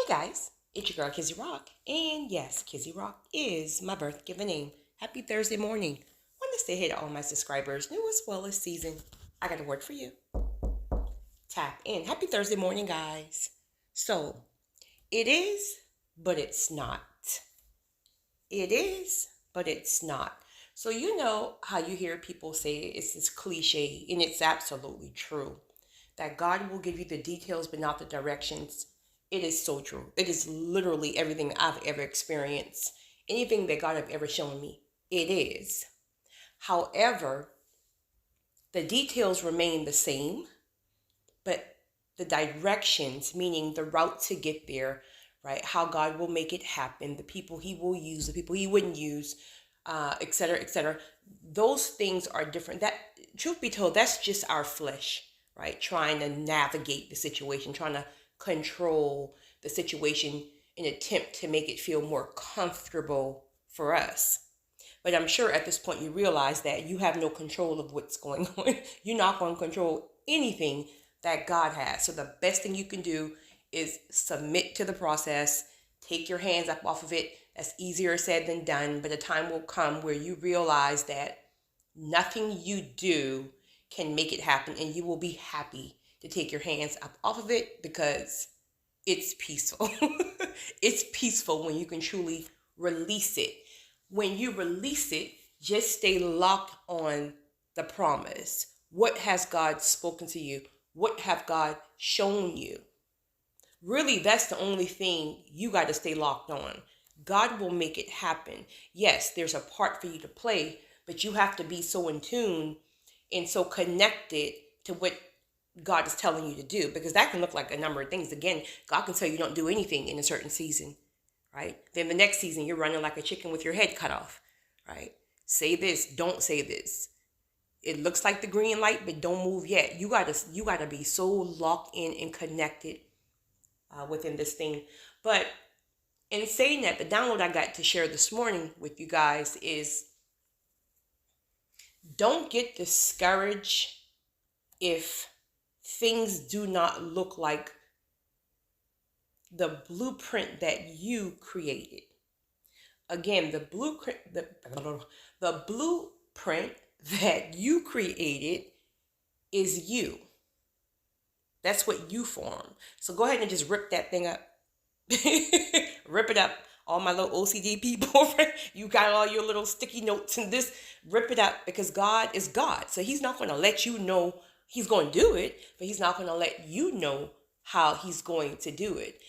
Hey guys, it's your girl Kizzy Rock, and yes, Kizzy Rock is my birth given name. Happy Thursday morning. Want to say hey to all my subscribers, new as well as seasoned. I got a word for you. Tap in. Happy Thursday morning, guys. So, it is, but it's not. It is, but it's not. So, you know how you hear people say it's this cliche, and it's absolutely true, that God will give you the details but not the directions. It is so true. It is literally everything I've ever experienced. Anything that God have ever shown me. It is. However, the details remain the same, but the directions, meaning the route to get there, right? How God will make it happen, the people he will use, the people he wouldn't use, et cetera, et cetera. Those things are different. That, truth be told, that's just our flesh, right? Trying to navigate the situation, trying to control the situation in an attempt to make it feel more comfortable for us. But I'm sure at this point you realize that you have no control of what's going on. You're not going to control anything that God has. So the best thing you can do is submit to the process, take your hands up off of it. That's easier said than done, but a time will come where you realize that nothing you do can make it happen, and you will be happy to take your hands up off of it because it's peaceful. It's peaceful when you can truly release it. When you release it, just stay locked on the promise. What has God spoken to you? What have God shown you? Really, that's the only thing you got to stay locked on. God will make it happen. Yes, there's a part for you to play, but you have to be so in tune and so connected to what God is telling you to do, because that can look like a number of things. Again, God can tell you don't do anything in a certain season, right? Then the next season, you're running like a chicken with your head cut off, right? Say this, don't say this. It looks like the green light, but don't move yet. You gotta be so locked in and connected within this thing. But in saying that, the download I got to share this morning with you guys is, don't get discouraged if things do not look like the blueprint that you created. Again, the blueprint that you created is you. That's what you form. So go ahead and just rip that thing up. Rip it up. All my little OCD people, you got all your little sticky notes and this, rip it up, because God is God. So he's not going to let you know he's going to do it, but he's not going to let you know how he's going to do it.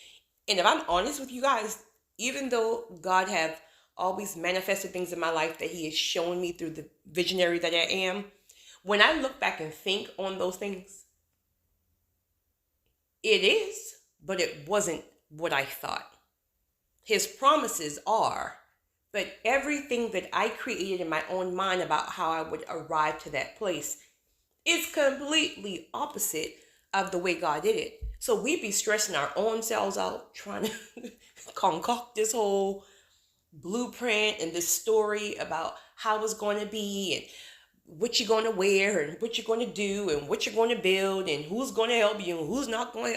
And if I'm honest with you guys, even though God have always manifested things in my life that he has shown me through the visionary that I am, when I look back and think on those things, it is, but it wasn't what I thought. His promises are, but everything that I created in my own mind about how I would arrive to that place is completely opposite of the way God did it. So we be stressing our own selves out trying to concoct this whole blueprint and this story about how it's going to be and what you're going to wear and what you're going to do and what you're going to build and who's going to help you and who's not going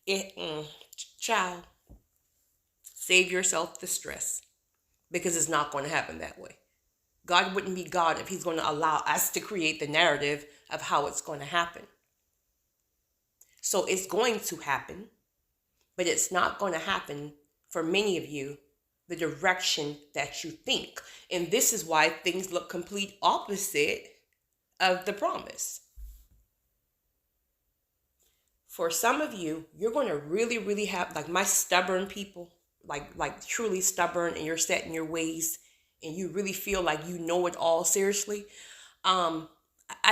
to help. Child, save yourself the stress, because it's not going to happen that way. God wouldn't be God if he's going to allow us to create the narrative of how it's going to happen. So it's going to happen, but it's not going to happen for many of you the direction that you think. And this is why things look complete opposite of the promise. For some of you, you're going to really, really have, like my stubborn people, like truly stubborn, and you're set in your ways and you really feel like you know it all seriously. I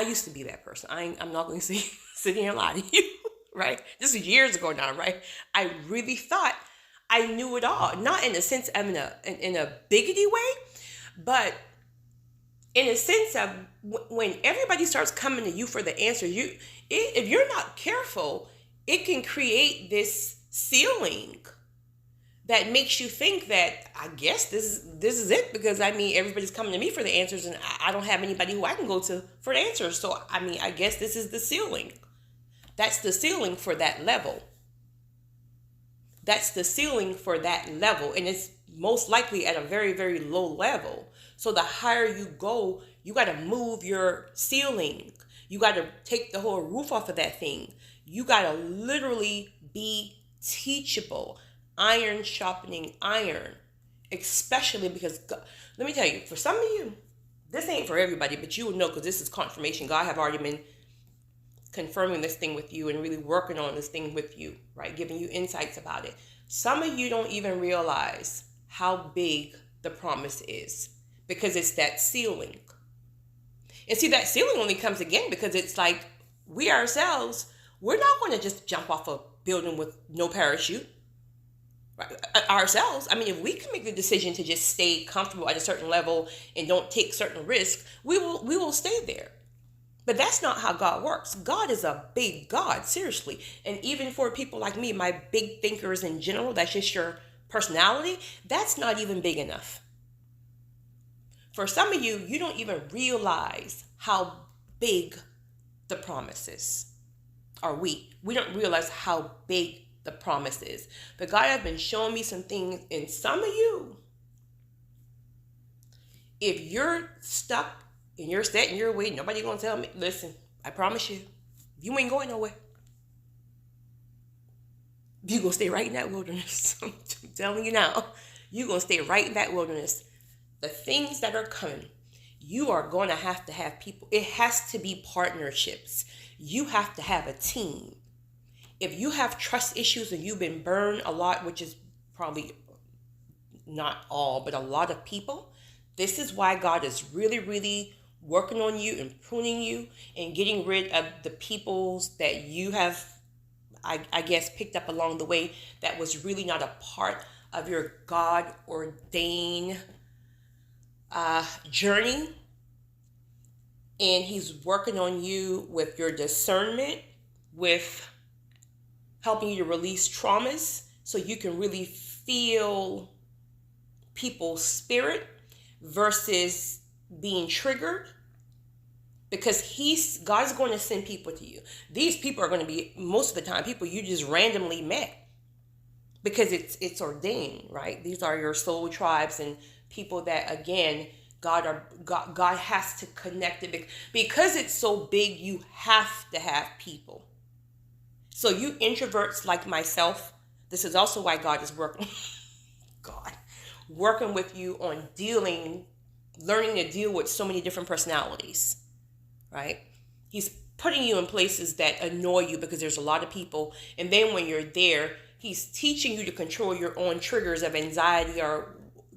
used to be that person. I'm not going to sit here and lie to you, right? This is years ago now, right? I really thought I knew it all, not in a sense of in a biggity way, but in a sense of when everybody starts coming to you for the answer, if you're not careful, it can create this ceiling that makes you think that, I guess this is it, because I mean everybody's coming to me for the answers and I don't have anybody who I can go to for the answers. So I mean, I guess this is the ceiling. That's the ceiling for that level. That's the ceiling for that level. And it's most likely at a very, very low level. So the higher you go, you got to move your ceiling. You got to take the whole roof off of that thing. You got to literally be teachable. Iron sharpening iron. Especially because, let me tell you, for some of you, this ain't for everybody, but you will know because this is confirmation. God have already been confirming this thing with you and really working on this thing with you, right? Giving you insights about it. Some of you don't even realize how big the promise is because it's that ceiling. And see, that ceiling only comes again because it's like we ourselves, we're not going to just jump off a building with no parachute. Right? Ourselves. I mean, if we can make the decision to just stay comfortable at a certain level and don't take certain risks, we will stay there. But that's not how God works. God is a big God, seriously. And even for people like me, my big thinkers in general, that's just your personality, that's not even big enough. For some of you, you don't even realize how big the promise is. Or we don't realize how big the promise is. But God has been showing me some things in some of you. If you're stuck and you're set in your way, nobody gonna tell me, listen, I promise you ain't going nowhere. You gonna stay right in that wilderness. I'm telling you now, you gonna stay right in that wilderness. The things that are coming, you are gonna have to have people. It has to be partnerships. You have to have a team. If you have trust issues and you've been burned a lot, which is probably not all, but a lot of people, this is why God is really, really working on you and pruning you and getting rid of the peoples that you have, I guess, picked up along the way that was really not a part of your God-ordained journey. And he's working on you with your discernment, with helping you to release traumas so you can really feel people's spirit versus being triggered, because God's going to send people to you. These people are going to be, most of the time, people you just randomly met because it's ordained, right? These are your soul tribes and people that, again, God has to connect it because it's so big. You have to have people. So you introverts like myself, this is also why God is working with you on learning to deal with so many different personalities, right? He's putting you in places that annoy you because there's a lot of people. And then when you're there, he's teaching you to control your own triggers of anxiety or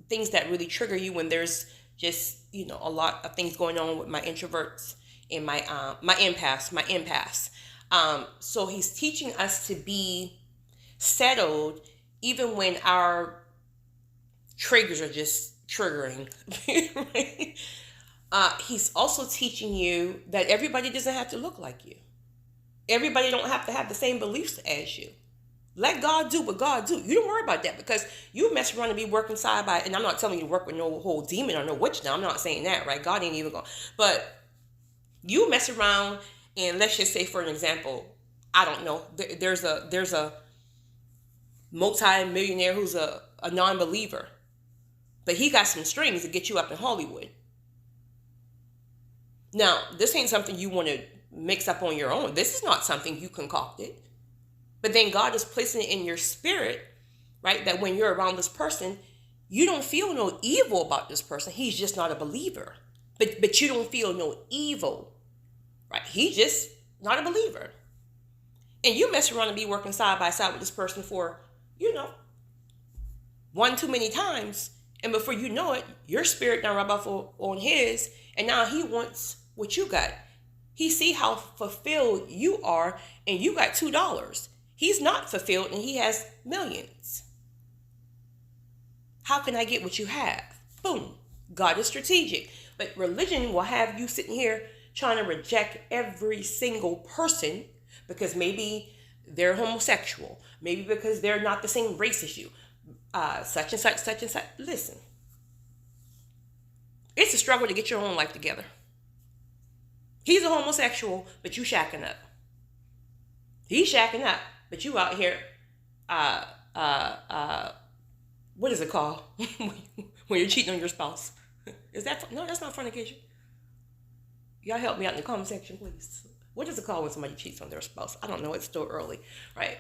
things that really trigger you when there's just, a lot of things going on with my introverts and my empaths. So he's teaching us to be settled even when our triggers are just triggering. Right? He's also teaching you that everybody doesn't have to look like you. Everybody don't have to have the same beliefs as you. Let God do what God do. You don't worry about that because you mess around and be working side by, and I'm not telling you to work with no whole demon or no witch now. I'm not saying that, right? God ain't even going. But you mess around and let's just say, for an example, I don't know, there's a multi-millionaire who's a non-believer, but he got some strings to get you up in Hollywood. Now, this ain't something you want to mix up on your own. This is not something you concocted. But then God is placing it in your spirit, right? That when you're around this person, you don't feel no evil about this person. He's just not a believer. But you don't feel no evil, right? He's just not a believer. And you mess around and be working side by side with this person for, one too many times. And before you know it, your spirit now rub off on his. And now he wants what you got. He see how fulfilled you are and you got $2. He's not fulfilled and he has millions. How can I get what you have? Boom. God is strategic. But religion will have you sitting here trying to reject every single person because maybe they're homosexual. Maybe because they're not the same race as you. Such and such, such and such. Listen. It's a struggle to get your own life together. He's a homosexual, but you shacking up. He's shacking up, but you out here what is it called when you're cheating on your spouse? Is that no? That's not fornication. Y'all help me out in the comment section, please. What is it called when somebody cheats on their spouse? I don't know. It's still early, right?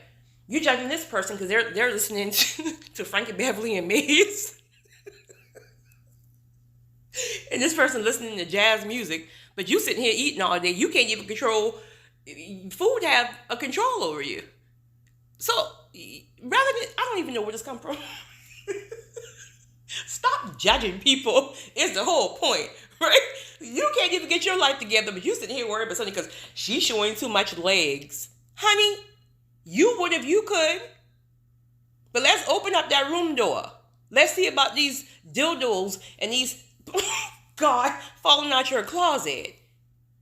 You're judging this person because they're listening to Frankie Beverly and Maze, and this person listening to jazz music, but you sitting here eating all day. You can't even control food. Have a control over you. So rather than I don't even know where this come from. Stop judging people is the whole point, right? You can't even get your life together, but you sitting here worried about something because she's showing too much legs. Honey, you would if you could. But let's open up that room door. Let's see about these dildos and these, God, falling out your closet.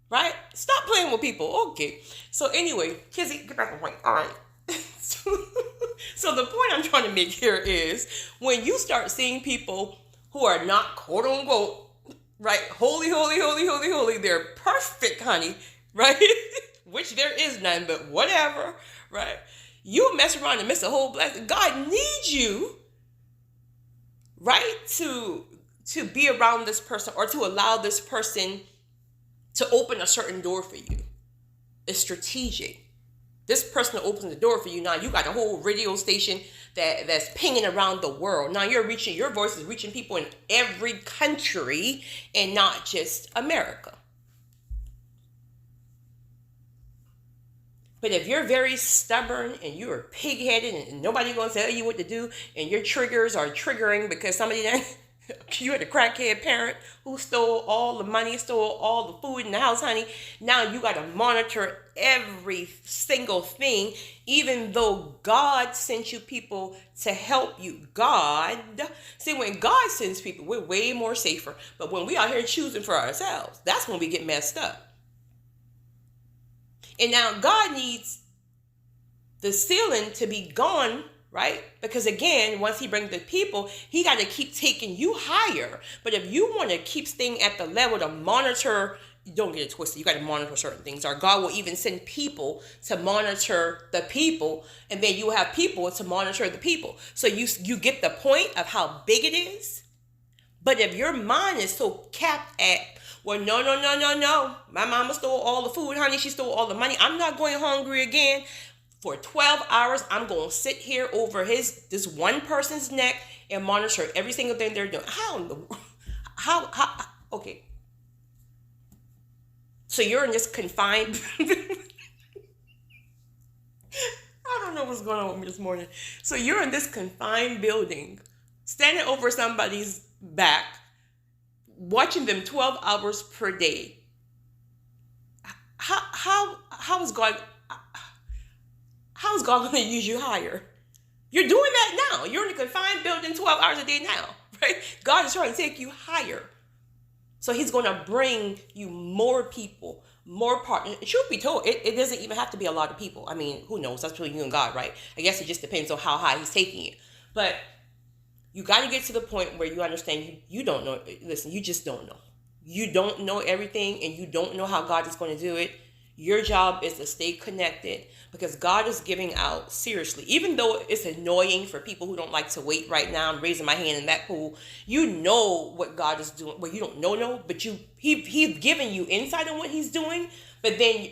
Right? Stop playing with people. Okay. So anyway, Kizzy, get back on point. All right. So the point I'm trying to make here is when you start seeing people who are not quote unquote, right, holy, holy, holy, holy, holy, they're perfect, honey, right? Which there is none, but whatever, right? You mess around and miss a whole blessing. God needs you, right, to be around this person or to allow this person to open a certain door for you. It's strategic. This person that opens the door for you, now you got a whole radio station that's pinging around the world. Now your voice is reaching people in every country and not just America. But if you're very stubborn and you're pig-headed and nobody's going to tell you what to do and your triggers are triggering because somebody you had a crackhead parent who stole all the money, stole all the food in the house, honey. Now you got to monitor every single thing, even though God sent you people to help you. See, when God sends people, we're way more safer. But when we out here choosing for ourselves, that's when we get messed up. And now God needs the ceiling to be gone, right? Because again, once he brings the people, he got to keep taking you higher. But if you want to keep staying at the level to monitor, don't get it twisted. You got to monitor certain things. Or God will even send people to monitor the people. And then you will have people to monitor the people. So you get the point of how big it is. But if your mind is so capped at, well, no. My mama stole all the food, honey. She stole all the money. I'm not going hungry again. For 12 hours, I'm going to sit here over this one person's neck and monitor every single thing they're doing. How, okay. So you're in this confined, I don't know what's going on with me this morning. So you're in this confined building, standing over somebody's back, watching them 12 hours per day. How is God going to use you higher? You're doing that now. You're in a confined building 12 hours a day now, right? God is trying to take you higher. So he's going to bring you more people, more partners. Truth be told, it doesn't even have to be a lot of people. I mean, who knows? That's between you and God, right? I guess it just depends on how high he's taking it. But you got to get to the point where you understand you don't know. Listen, you just don't know. You don't know everything and you don't know how God is going to do it. Your job is to stay connected because God is giving out, seriously, even though it's annoying for people who don't like to wait right now. I'm raising my hand in that pool. You know what God is doing. Well, you don't know, but he's giving you insight on what he's doing, but then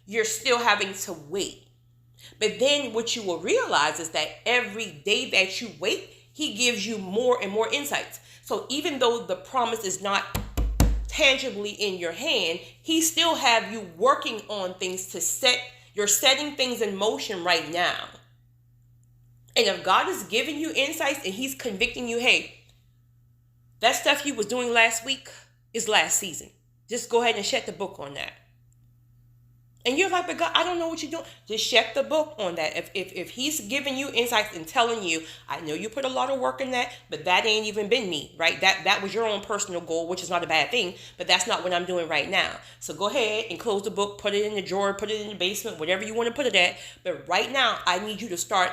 you're still having to wait. But then what you will realize is that every day that you wait, he gives you more and more insights. So even though the promise is not tangibly in your hand, he still have you working on things you're setting things in motion right now. And if God is giving you insights and he's convicting you, hey, that stuff you was doing last week is last season. Just go ahead and shut the book on that. And you're like, but God, I don't know what you're doing. Just shut the book on that. If he's giving you insights and telling you, I know you put a lot of work in that, but that ain't even been me, right? That was your own personal goal, which is not a bad thing, but that's not what I'm doing right now. So go ahead and close the book, put it in the drawer, put it in the basement, whatever you want to put it at. But right now, I need you to start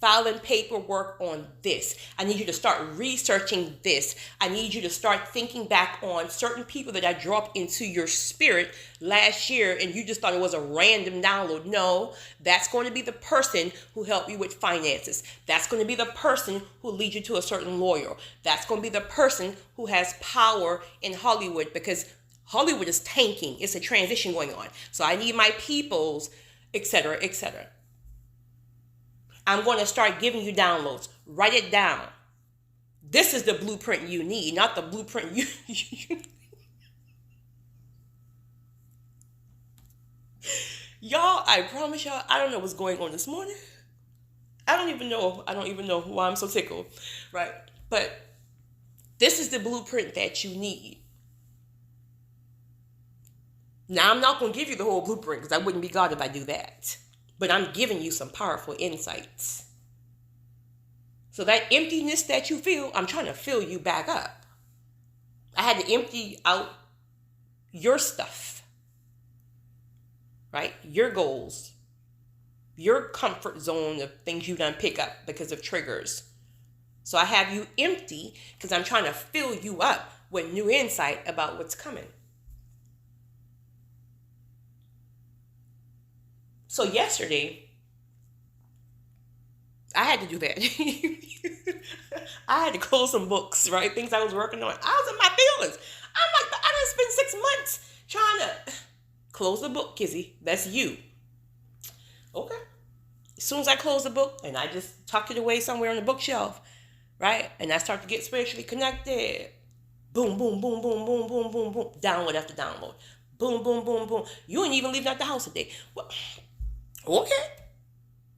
filing paperwork on this. I need you to start researching this. I need you to start thinking back on certain people that I dropped into your spirit last year and you just thought it was a random download. No, that's going to be the person who helped you with finances. That's going to be the person who leads you to a certain lawyer. That's going to be the person who has power in Hollywood, because Hollywood is tanking. It's a transition going on. So I need my peoples, etc., etc. I'm going to start giving you downloads. Write it down. This is the blueprint you need, not the blueprint you Y'all, I promise y'all, I don't know what's going on this morning. I don't even know why I'm so tickled, right? But this is the blueprint that you need. Now, I'm not going to give you the whole blueprint because I wouldn't be God if I do that. But I'm giving you some powerful insights. So that emptiness that you feel, I'm trying to fill you back up. I had to empty out your stuff, right? Your goals, your comfort zone of things you done pick up because of triggers. So I have you empty because I'm trying to fill you up with new insight about what's coming. So yesterday, I had to do that. I had to close some books, right? Things I was working on. I was in my feelings. I'm like, I done spent 6 months trying to close the book, Kizzy. That's you. Okay. As soon as I close the book and I just tuck it away somewhere on the bookshelf, right? And I start to get spiritually connected. Boom, boom, boom, boom, boom, boom, boom, boom. Download after download. Boom, boom, boom, boom. You ain't even leaving out the house today. Well, okay.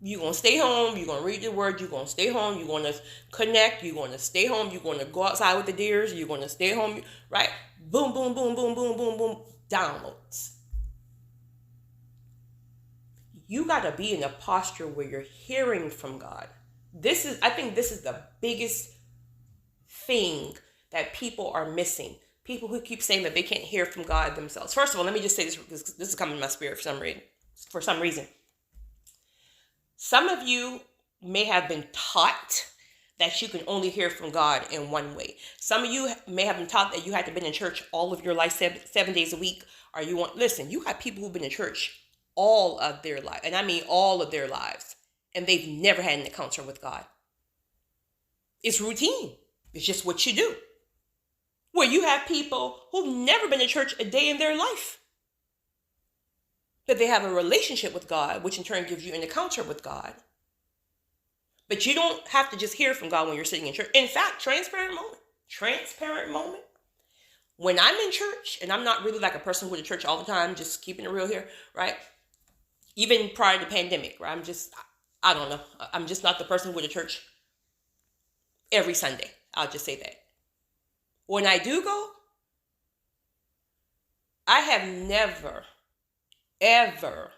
You're going to stay home. You're going to read the word. You're going to stay home. You're going to connect. You're going to stay home. You're going to go outside with the deers. You're going to stay home. Right? Boom, boom, boom, boom, boom, boom, boom. Downloads. You got to be in a posture where you're hearing from God. I think this is the biggest thing that people are missing. People who keep saying that they can't hear from God themselves. First of all, let me just say this. This is coming to my spirit for some reason. Some of you may have been taught that you can only hear from God in one way. Some of you may have been taught that you had to be in church all of your life, 7 days a week. Listen, you have people who've been in church all of their life, and I mean all of their lives, and they've never had an encounter with God. It's routine. It's just what you do. Where you have people who've never been to church a day in their life, but they have a relationship with God, which in turn gives you an encounter with God. But you don't have to just hear from God when you're sitting in church. In fact, transparent moment. When I'm in church, and I'm not really like a person who goes to church all the time, just keeping it real here, right? Even prior to the pandemic, right? I don't know. I'm just not the person who goes to church every Sunday. I'll just say that. When I do go, I have never, ever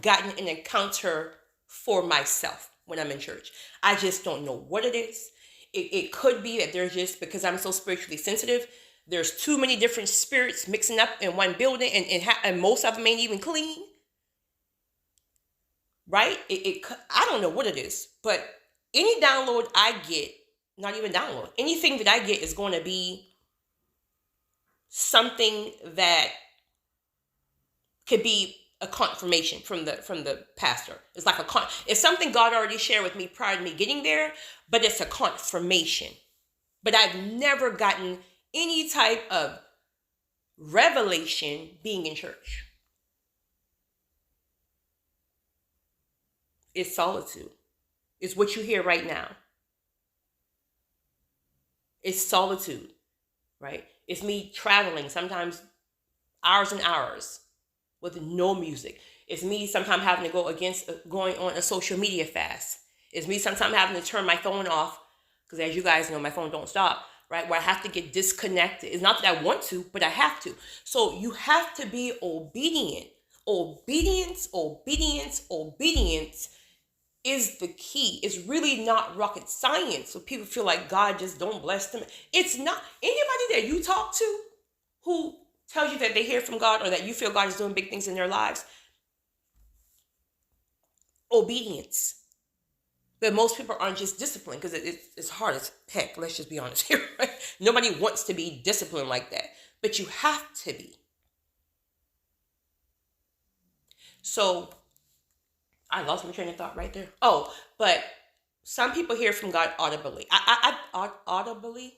gotten an encounter for myself when I'm in church. I just don't know what it is. It could be that there's just, because I'm so spiritually sensitive, there's too many different spirits mixing up in one building, and most of them ain't even clean. Right? I don't know what it is, but any download I get, not even download, anything that I get is going to be something that could be a confirmation from the pastor. It's like it's something God already shared with me prior to me getting there, but it's a confirmation. But I've never gotten any type of revelation being in church. It's solitude. It's what you hear right now. It's solitude, right? It's me traveling, sometimes hours and hours with no music. It's me sometimes having to go against going on a social media fast. It's me sometimes having to turn my phone off, because as you guys know, my phone don't stop, right? Where I have to get disconnected. It's not that I want to, but I have to. So you have to be obedient. Obedience is the key. It's really not rocket science. So people feel like God just don't bless them. It's not. Anybody that you talk to who tells you that they hear from God or that you feel God is doing big things in their lives, obedience. But most people aren't just disciplined because it's hard as heck. Let's just be honest here. Right? Nobody wants to be disciplined like that. But you have to be. So I lost my train of thought right there. Oh, but some people hear from God audibly. Audibly.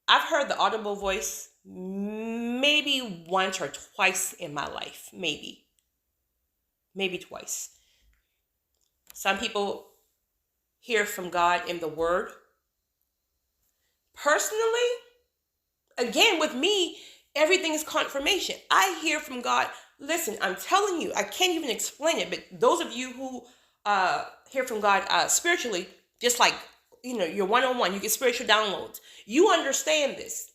I've heard the audible voice maybe once or twice in my life. Maybe twice. Some people hear from God in the Word. Personally, again, with me, everything is confirmation. I hear from God. Listen, I'm telling you, I can't even explain it. But those of you who hear from God spiritually, just like, you're one-on-one, you get spiritual downloads. You understand this.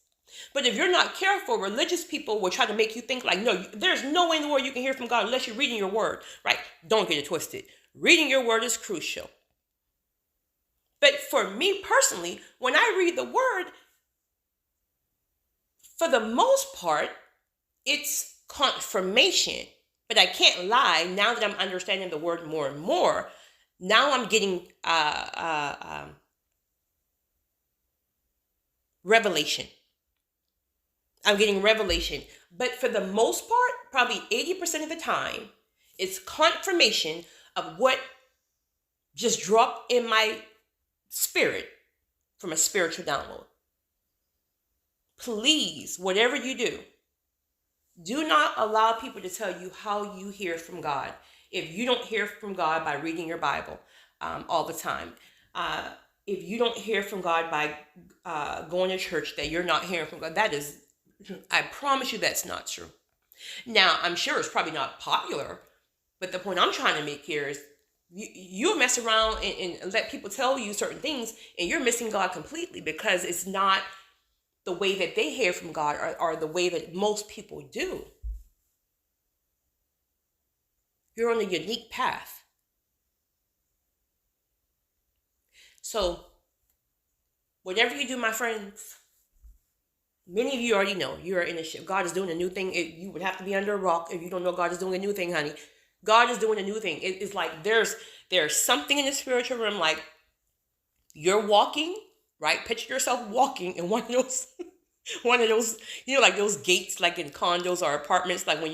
But if you're not careful, religious people will try to make you think like, no, there's no way in the world you can hear from God unless you're reading your word, right? Don't get it twisted. Reading your word is crucial. But for me personally, when I read the word, for the most part, it's confirmation. But I can't lie, now that I'm understanding the word more and more, now I'm getting revelation. I'm getting revelation. But for the most part, probably 80% of the time, it's confirmation of what just dropped in my spirit from a spiritual download. Please, whatever you do, do not allow people to tell you how you hear from God. If you don't hear from God by reading your Bible all the time, if you don't hear from God by going to church, that you're not hearing from God, I promise you that's not true. Now, I'm sure it's probably not popular, but the point I'm trying to make here is you'll mess around and let people tell you certain things, and you're missing God completely because it's not the way that they hear from God or the way that most people do. You're on a unique path. So, whatever you do, my friends, many of you already know you're in a ship. God is doing a new thing. You would have to be under a rock if you don't know God is doing a new thing, honey. God is doing a new thing. It's like there's something in the spiritual realm, like you're walking, right? Picture yourself walking in one of those, like those gates, like in condos or apartments, like when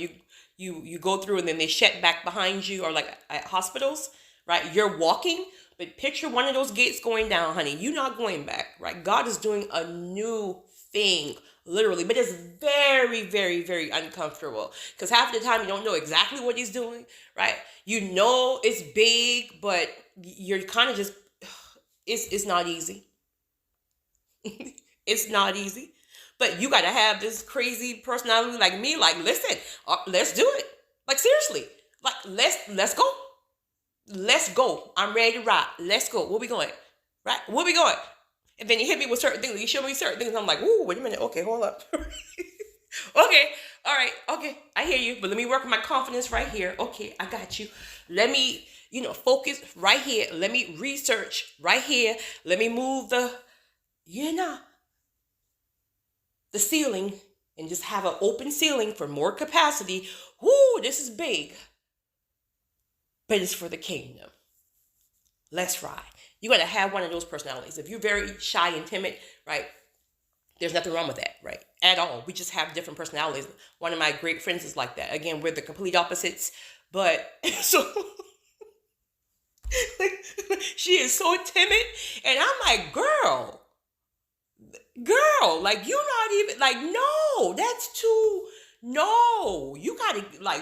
you go through and then they shut back behind you, or like at hospitals, right? You're walking, but picture one of those gates going down, honey. You're not going back, right? God is doing a new thing, literally, but it's very, very, very uncomfortable because half of the time you don't know exactly what he's doing, right? You know it's big, but you're kind of just, it's not easy. It's not easy. But you got to have this crazy personality like me. Like, listen, let's do it. Like, seriously. Like, let's go. Let's go. I'm ready to ride. Let's go. Where we going? Right? Where we going? And then you hit me with certain things. You show me certain things. I'm like, ooh, wait a minute. Okay, hold up. Okay. All right. Okay. I hear you. But let me work on my confidence right here. Okay. I got you. Let me, focus right here. Let me research right here. Let me move the ceiling and just have an open ceiling for more capacity. Whoo, this is big. But it's for the kingdom. Let's ride. You got to have one of those personalities. If you're very shy and timid, right, there's nothing wrong with that, right, at all. We just have different personalities. One of my great friends is like that. Again, we're the complete opposites. But so she is so timid. And I'm like, girl, like, you're not even, like, no, that's too, no, you gotta, like,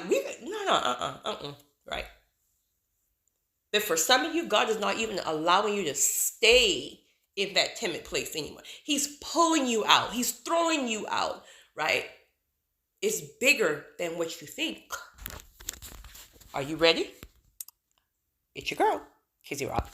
right? But for some of you, God is not even allowing you to stay in that timid place anymore. He's pulling you out. He's throwing you out, right? It's bigger than what you think. Are you ready? It's your girl, Kizzy Rock.